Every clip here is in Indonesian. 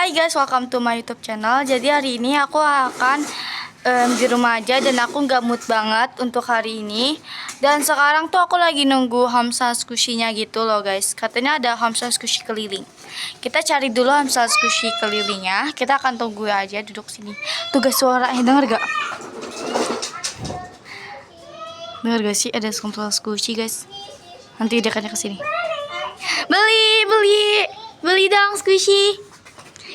Hai guys, welcome to my YouTube channel. Jadi hari ini aku akan di rumah aja dan aku nggak mood banget untuk hari ini. Dan sekarang tuh aku lagi nunggu Hamsa Squishy-nya gitu loh guys. Katanya ada Hamsa Squishy keliling. Kita cari dulu Hamsa Squishy kelilingnya. Kita akan tunggu aja duduk sini. Tuh guys, suaranya denger gak? Denger gak sih ada Hamsa Squishy guys? Nanti dekatnya ke sini. Beli dong Squishy.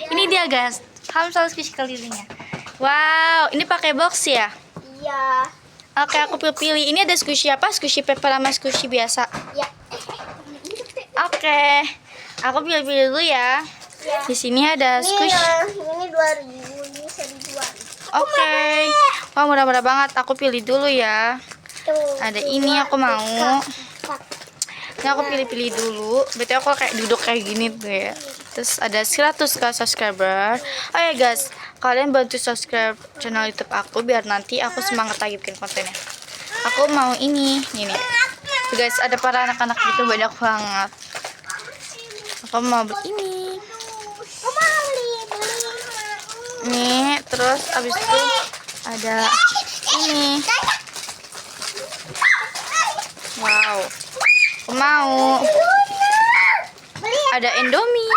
Ini dia guys, Hamsa Squishy kelilingnya. Wow, ini pakai box ya? Iya. Oke, aku pilih. Ini ada Squishy apa? Squishy pepper sama Squishy biasa. Ya. Oke, aku pilih dulu ya. Ya. Di sini ada Squishy. Ini 2.000, ini 1.000-an. Oke. Wah, murah-murah banget. Aku pilih dulu ya. Tuh, Ada ini aku mau. Ini aku pilih-pilih dulu. Berarti aku kayak duduk kayak gini tuh ya. Terus ada 100k subscriber. Oh ya guys, kalian bantu subscribe channel YouTube aku biar nanti aku semangat lagi bikin kontennya. Aku mau ini nih. Tuh guys, ada para anak-anak gitu banyak banget. Aku mau beli ini. Nih, terus abis itu ada ini. Wow. Aku mau. Ada Indomie.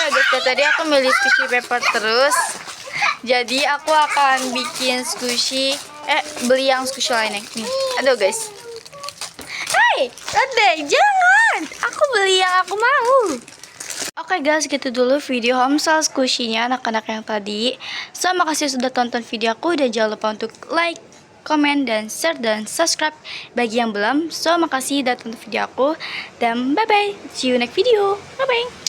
Oh guys, tadi aku milih Squishy pepper terus. Jadi aku akan bikin Squishy. Beli yang Squishy lainnya. Nih, aduh guys. Hey, Rade, jangan. Aku beli yang aku mau. Oke guys, gitu dulu video Hamsa Squishy-nya anak-anak yang tadi. So, makasih sudah tonton video aku dan jangan lupa untuk like, komen, dan share, dan subscribe bagi yang belum. So, makasih sudah tonton video aku. Dan bye-bye. See you next video. Bye-bye.